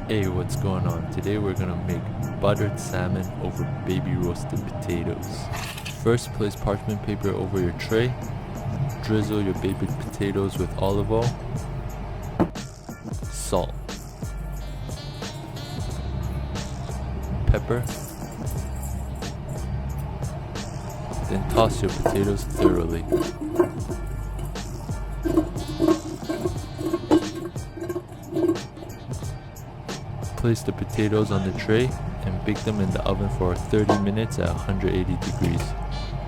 Hey, what's going on? Today we're gonna make buttered salmon over baby roasted potatoes. First, place parchment paper over your tray. Drizzle your baby potatoes with olive oil, salt, pepper. Then toss your potatoes thoroughly. Place the potatoes on the tray and bake them in the oven for 30 minutes at 180 degrees.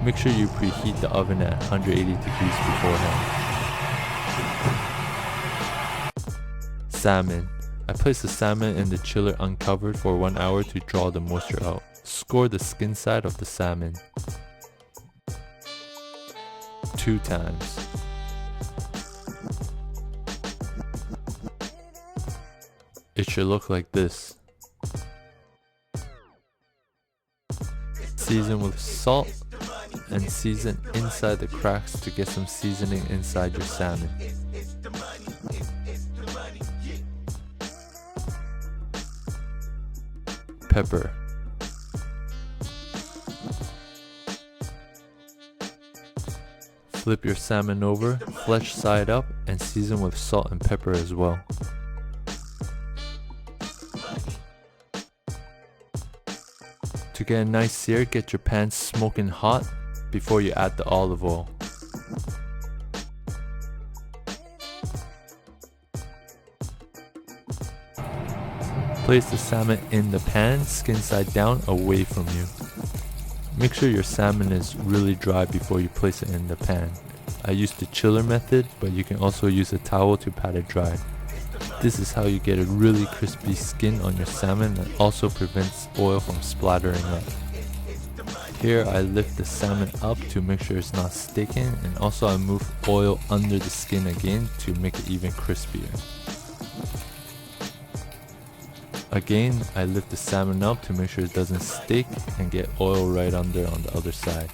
Make sure you preheat the oven at 180 degrees beforehand. Salmon. I place the salmon in the chiller uncovered for 1 hour to draw the moisture out. Score the skin side of the salmon 2 times. It should look like this. Season with salt and season inside the cracks to get some seasoning inside your salmon. Pepper. Flip your salmon over, flesh side up, and season with salt and pepper as well. To get a nice sear, get your pan smoking hot before you add the olive oil. Place the salmon in the pan, skin side down, away from you. Make sure your salmon is really dry before you place it in the pan. I used the chiller method, but you can also use a towel to pat it dry. This is how you get a really crispy skin on your salmon and also prevents oil from splattering up. Here I lift the salmon up to make sure it's not sticking, and also I move oil under the skin again to make it even crispier. Again, I lift the salmon up to make sure it doesn't stick and get oil right under on the other side.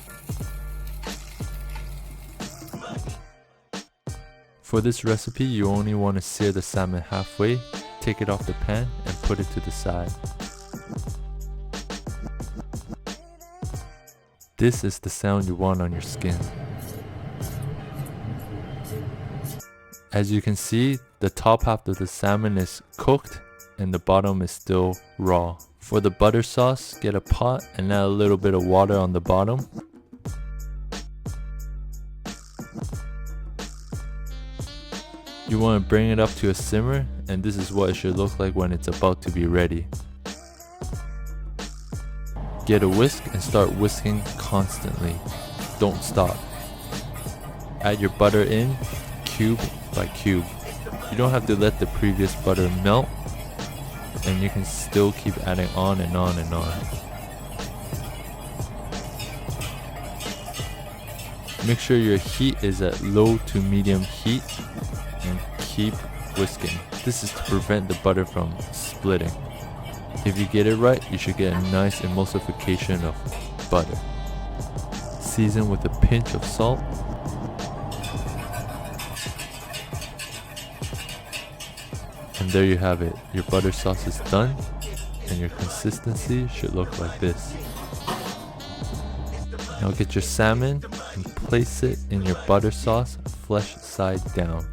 For this recipe, you only want to sear the salmon halfway, take it off the pan and put it to the side. This is the sound you want on your skin. As you can see, the top half of the salmon is cooked and the bottom is still raw. For the butter sauce, get a pot and add a little bit of water on the bottom. You want to bring it up to a simmer, and this is what it should look like when it's about to be ready. Get a whisk and start whisking constantly. Don't stop. Add your butter in, cube by cube. You don't have to let the previous butter melt, and you can still keep adding on and on and on. Make sure your heat is at low to medium heat and keep whisking. This is to prevent the butter from splitting. If you get it right, you should get a nice emulsification of butter. Season with a pinch of salt. And there you have it. Your butter sauce is done, and your consistency should look like this. Now get your salmon and place it in your butter sauce, flesh side down.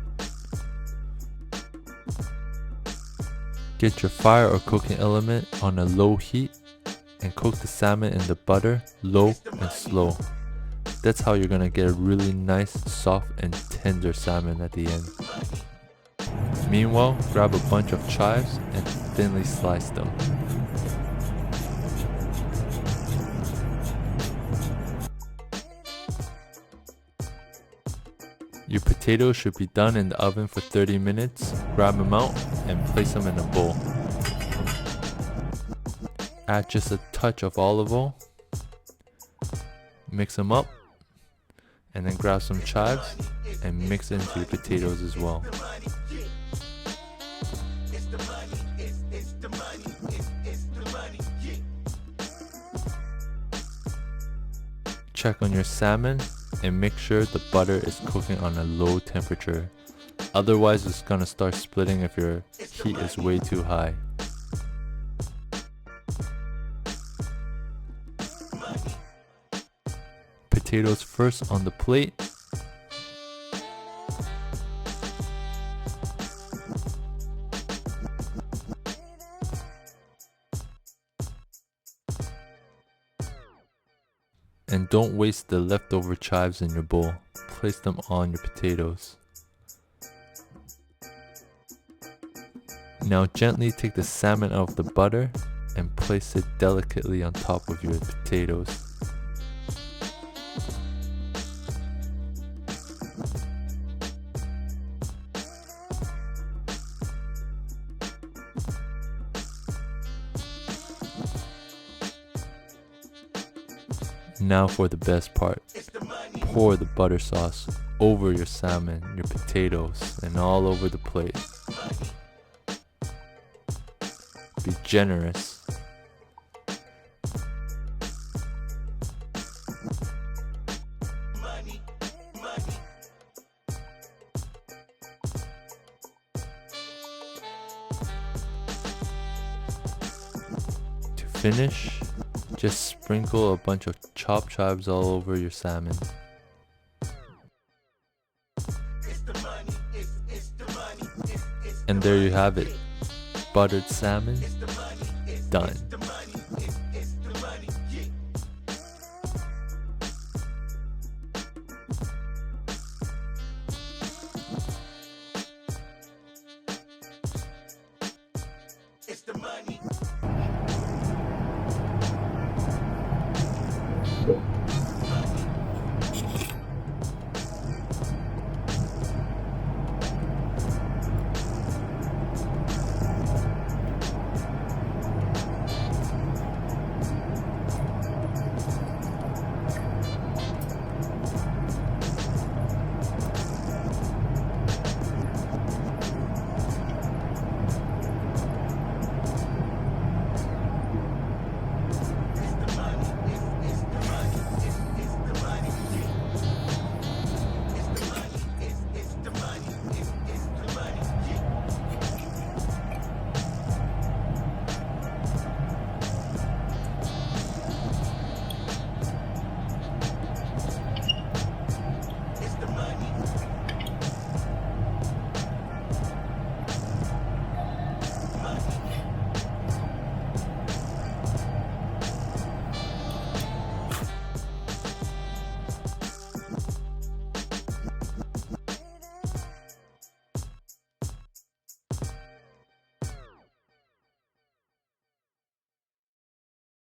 Get your fire or cooking element on a low heat and cook the salmon in the butter, low and slow. That's how you're gonna get a really nice, soft and tender salmon at the end. Meanwhile, grab a bunch of chives and thinly slice them. Your potatoes should be done in the oven for 30 minutes. Grab them out and place them in a bowl. Add just a touch of olive oil. Mix them up. And then grab some chives and mix it into your potatoes as well. Check on your salmon and make sure the butter is cooking on a low temperature. Otherwise it's gonna start splitting if your heat is way too high. potatoes first on the plate. And don't waste the leftover chives in your bowl. Place them on your potatoes. Now gently take the salmon out of the butter and place it delicately on top of your potatoes. Now for the best part. Pour the butter sauce over your salmon, your potatoes, and all over the plate. Be generous. To finish, just sprinkle a bunch of chopped chives all over your salmon. And there you have it. Buttered salmon, done.